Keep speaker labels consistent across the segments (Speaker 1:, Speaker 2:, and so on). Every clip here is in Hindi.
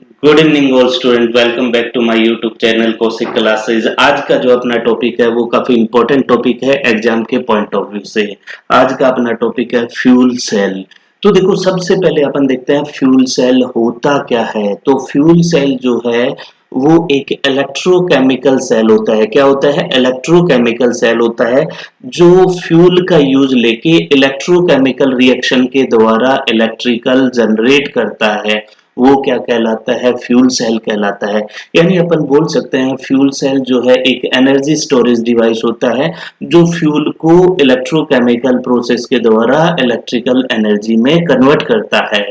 Speaker 1: Good evening all student, welcome back to my YouTube channel Kaushik classes. आज का जो अपना टॉपिक है वो काफी इंपॉर्टेंट टॉपिक है एग्जाम के पॉइंट ऑफ व्यू से। आज का अपना टॉपिक है फ्यूल सेल। तो देखो, सबसे पहले अपन देखते हैं फ्यूल सेल होता क्या है। तो फ्यूल सेल जो है वो एक इलेक्ट्रोकेमिकल सेल होता है। क्या होता है? इलेक्ट्रोकेमिकल सेल होता है जो फ्यूल का यूज लेके इलेक्ट्रोकेमिकल रिएक्शन के द्वारा इलेक्ट्रिकल जनरेट करता है। वो क्या कहलाता है? फ्यूल सेल कहलाता है। यानी अपन बोल सकते हैं फ्यूल सेल जो है एक एनर्जी स्टोरेज डिवाइस होता है जो फ्यूल को इलेक्ट्रोकेमिकल प्रोसेस के द्वारा इलेक्ट्रिकल एनर्जी में कन्वर्ट करता है।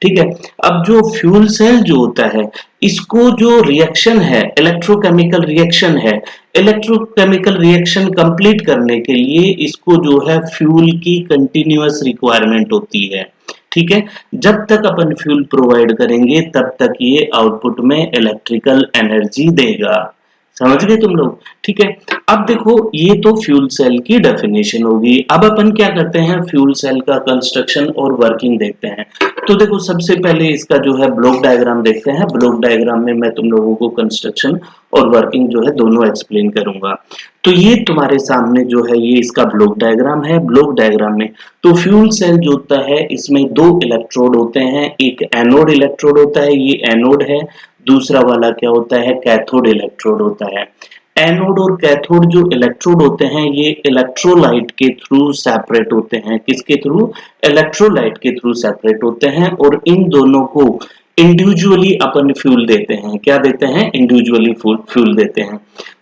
Speaker 1: ठीक है। अब जो फ्यूल सेल जो होता है, इसको जो रिएक्शन है, इलेक्ट्रोकेमिकल रिएक्शन है, इलेक्ट्रोकेमिकल रिएक्शन कंप्लीट करने के लिए इसको जो है फ्यूल की कंटिन्यूअस रिक्वायरमेंट होती है। ठीक है। जब तक अपन फ्यूल प्रोवाइड करेंगे तब तक ये आउटपुट में इलेक्ट्रिकल एनर्जी देगा। समझ गए तुम लोग? ठीक है। अब देखो, ये तो फ्यूल सेल की डेफिनेशन होगी। अब अपन क्या करते हैं, फ्यूल सेल का कंस्ट्रक्शन और वर्किंग देखते हैं। तो देखो, सबसे पहले इसका जो है ब्लॉक डायग्राम देखते हैं। ब्लॉक डायग्राम में मैं तुम लोगों को कंस्ट्रक्शन और वर्किंग जो है दोनों एक्सप्लेन करूंगा। तो ये तुम्हारे सामने जो है ये इसका ब्लॉक डायग्राम है। ब्लॉक डायग्राम में तो फ्यूल सेल जो होता है इसमें दो इलेक्ट्रोड होते हैं। एक एनोड इलेक्ट्रोड होता है, ये एनोड है। दूसरा वाला क्या होता है? कैथोड इलेक्ट्रोड होता है। एनोड और कैथोड जो इलेक्ट्रोड होते हैं ये इलेक्ट्रोलाइट के थ्रू सेपरेट होते हैं। किसके थ्रू? इलेक्ट्रोलाइट के थ्रू सेपरेट होते हैं। और इन दोनों को इंडिविजुअली अपन फ्यूल देते हैं। क्या देते हैं? इंडिविजुअली फ्यूल देते हैं।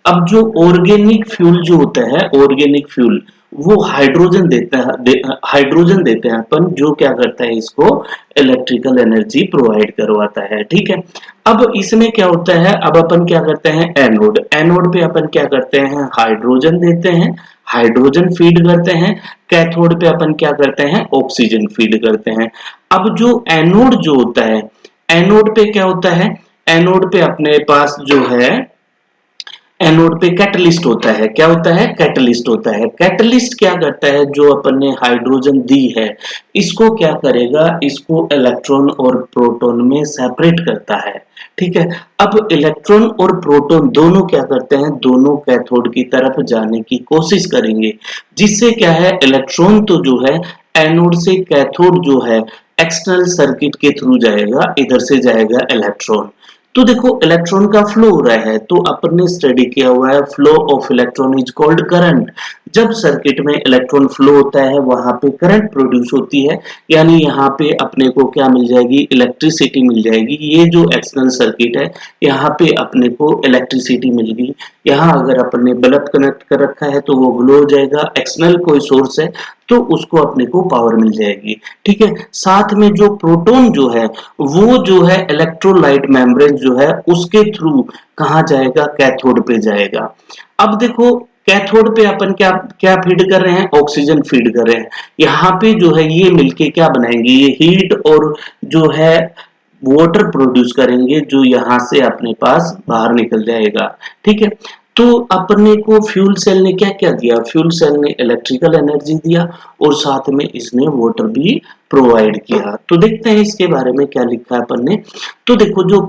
Speaker 1: अब जो ऑर्गेनिक फ्यूल जो होता है, ऑर्गेनिक फ्यूल वो हाइड्रोजन देता है, हाइड्रोजन देते हैं अपन, जो क्या करता है इसको इलेक्ट्रिकल एनर्जी प्रोवाइड करवाता है। ठीक है। अब इसमें क्या होता है, अब अपन क्या करते हैं, एनोड, एनोड पे अपन क्या करते हैं, हाइड्रोजन देते हैं, हाइड्रोजन फीड करते हैं। कैथोड पे अपन क्या करते हैं, ऑक्सीजन फीड करते हैं। अब जो एनोड जो होता है, एनोड पे क्या होता है, एनोड पे अपने पास जो है, एनोड पे कैटलिस्ट होता है। क्या होता है? कैटलिस्ट होता है। कैटलिस्ट क्या करता है, जो अपन ने हाइड्रोजन दी है इसको क्या करेगा, इसको इलेक्ट्रॉन और प्रोटॉन में सेपरेट करता है। ठीक है। अब इलेक्ट्रॉन और प्रोटॉन दोनों क्या करते हैं, दोनों कैथोड की तरफ जाने की कोशिश करेंगे, जिससे क्या है, इलेक्ट्रॉन तो जो है एनोड से कैथोड जो है एक्सटर्नल सर्किट के थ्रू जाएगा, इधर से जाएगा इलेक्ट्रॉन। तो देखो, इलेक्ट्रॉन का फ्लो हो रहा है, तो अपन ने स्टडी किया हुआ है flow of electron is called current. जब सर्किट में इलेक्ट्रॉन फ्लो होता है वहां पे करंट प्रोड्यूस होती है। यानी यहाँ पे अपने को क्या मिल जाएगी, इलेक्ट्रिसिटी मिल जाएगी। ये जो एक्सटर्नल सर्किट है यहाँ पे अपने को इलेक्ट्रिसिटी मिल गई। यहाँ अगर अपन ने बल्ब कनेक्ट कर रखा है तो वो ग्लो हो जाएगा। एक्सटर्नल कोई सोर्स है तो उसको अपने को पावर मिल जाएगी। ठीक है। साथ में जो प्रोटॉन जो है वो जो है इलेक्ट्रोलाइट मेम्ब्रेन जो है उसके थ्रू कहाँ जाएगा, कैथोड पे जाएगा। अब देखो, कैथोड पे अपन क्या क्या फीड कर रहे हैं, ऑक्सीजन फीड कर रहे हैं। यहाँ पे जो है ये मिलके क्या बनाएंगे, ये हीट और जो है वाटर प्रोड्यूस करेंगे, जो यहाँ से अपने पास बाहर निकल जाएगा। ठीक है। तो अपने को फ्यूल सेल ने क्या क्या दिया, फ्यूल सेल ने इलेक्ट्रिकल एनर्जी दिया और साथ में इसने वाटर भी प्रोवाइड किया। तो देखते हैं इसके बारे में क्या लिखा है अपन ने। तो देखो, जो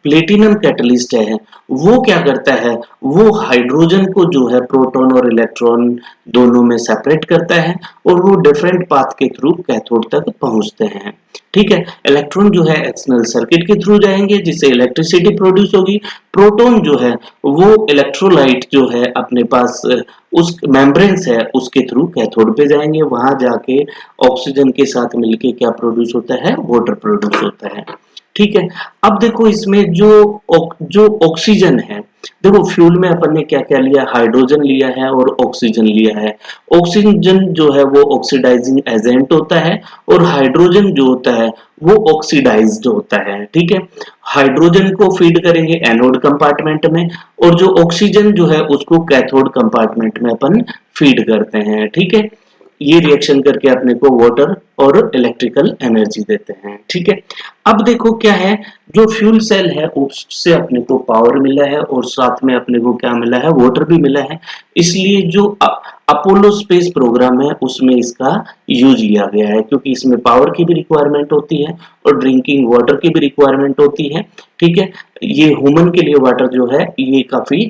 Speaker 1: प्लेटिनम कैटलिस्ट है वो क्या करता है, वो हाइड्रोजन को जो है प्रोटॉन और इलेक्ट्रॉन दोनों में सेपरेट करता है और वो डिफरेंट पाथ के थ्रू कैथोड तक पहुंचते हैं। ठीक है। इलेक्ट्रॉन जो है एक्सटर्नल सर्किट के थ्रू जाएंगे जिससे इलेक्ट्रिसिटी प्रोड्यूस होगी। प्रोटॉन जो है वो इलेक्ट्रोलाइट जो है अपने पास उस मेम्ब्रेन्स है उसके थ्रू कैथोड पे जाएंगे। वहां जाके ऑक्सीजन के साथ मिलके क्या प्रोड्यूस होता है, वाटर प्रोड्यूस होता है। ठीक है। अब देखो, इसमें जो ऑक्सीजन है, देखो फ्यूल में अपन ने क्या क्या लिया, हाइड्रोजन लिया है और ऑक्सीजन लिया है। ऑक्सीजन जो है वो ऑक्सीडाइजिंग एजेंट होता है और हाइड्रोजन जो होता है वो ऑक्सीडाइज्ड होता है। ठीक है। हाइड्रोजन को फीड करेंगे एनोड कंपार्टमेंट में और जो ऑक्सीजन जो है उसको कैथोड कंपार्टमेंट में अपन फीड करते हैं। ठीक है। ये रिएक्शन करके अपने को वाटर और इलेक्ट्रिकल एनर्जी देते हैं। ठीक है, अब देखो क्या है, जो फ्यूल सेल है उससे अपने को पावर मिला है और साथ में अपने को क्या मिला है, वाटर भी मिला है। इसलिए जो अपोलो स्पेस प्रोग्राम है उसमें इसका यूज लिया गया है, क्योंकि इसमें पावर की भी रिक्वायरमेंट होती है और ड्रिंकिंग वाटर की भी रिक्वायरमेंट होती है। ठीक है, ये ह्यूमन के लिए वाटर जो है ये काफी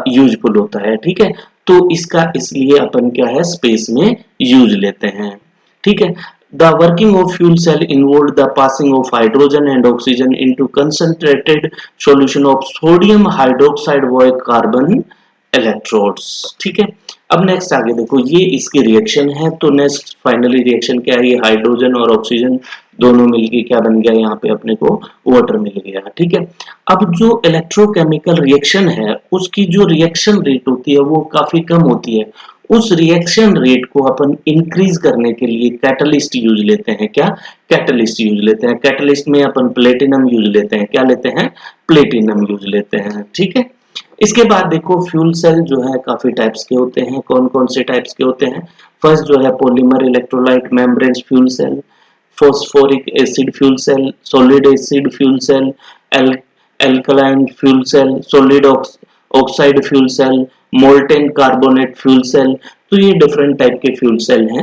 Speaker 1: यूजफुल होता है। ठीक है, तो इसका इसलिए अपन क्या है, स्पेस में यूज लेते हैं। ठीक है, the working of fuel cell involved the passing of hydrogen and oxygen into concentrated solution of sodium hydroxide via carbon electrodes। ठीक है, अब नेक्स्ट आगे देखो, ये इसके रिएक्शन है। तो नेक्स्ट फाइनली रिएक्शन क्या है, ये हाइड्रोजन और ऑक्सीजन दोनों मिलके क्या बन गया, यहाँ पे अपने को वाटर मिल गया। ठीक है, अब जो इलेक्ट्रोकेमिकल रिएक्शन है उसकी जो रिएक्शन रेट होती है वो काफी कम होती है। उस रिएक्शन रेट को अपन इंक्रीज करने के लिए कैटलिस्ट यूज लेते हैं। क्या, कैटलिस्ट यूज लेते हैं। कैटलिस्ट में अपन प्लेटिनम यूज लेते हैं। क्या लेते हैं, प्लेटिनम यूज लेते हैं। ठीक है, इसके बाद देखो फ्यूल सेल जो है काफी टाइप्स के होते हैं। कौन कौन से टाइप्स के होते हैं, फर्स्ट जो है polymer electrolyte membrane fuel cell, phosphoric acid fuel cell, solid acid fuel cell, alkaline fuel cell, solid oxide fuel cell, molten carbonate fuel cell. तो ये डिफरेंट टाइप के फ्यूल सेल हैं।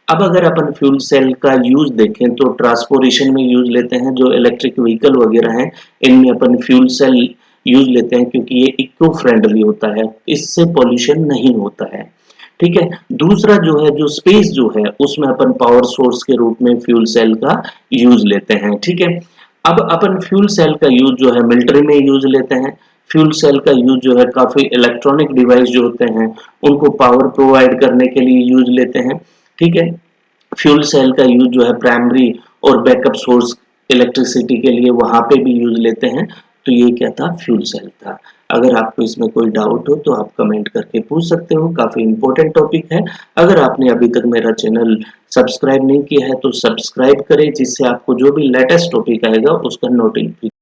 Speaker 1: अब अगर अपन फ्यूल सेल का यूज देखें तो ट्रांसपोर्टेशन में यूज लेते हैं। जो इलेक्ट्रिक व्हीकल वगैरह हैं इनमें अपन फ्यूल सेल यूज लेते हैं, क्योंकि ये इको फ्रेंडली होता है, इससे पॉल्यूशन नहीं होता है। ठीक है, दूसरा जो है, जो स्पेस जो है उसमें अपन पावर सोर्स के रूप में फ्यूल सेल का यूज लेते हैं। ठीक है, अब अपन फ्यूल सेल का यूज जो है मिलिट्री में यूज लेते हैं। फ्यूल सेल का यूज जो है काफी इलेक्ट्रॉनिक डिवाइस जो होते हैं उनको पावर प्रोवाइड करने के लिए यूज लेते हैं। ठीक है, फ्यूल सेल का यूज जो है प्राइमरी और बैकअप सोर्स इलेक्ट्रिसिटी के लिए वहां पे भी यूज लेते हैं। तो ये क्या था, फ्यूल सेल था। अगर आपको इसमें कोई डाउट हो तो आप कमेंट करके पूछ सकते हो, काफी इंपॉर्टेंट टॉपिक है। अगर आपने अभी तक मेरा चैनल सब्सक्राइब नहीं किया है तो सब्सक्राइब करें, जिससे आपको जो भी लेटेस्ट टॉपिक आएगा उसका नोटिफिकेशन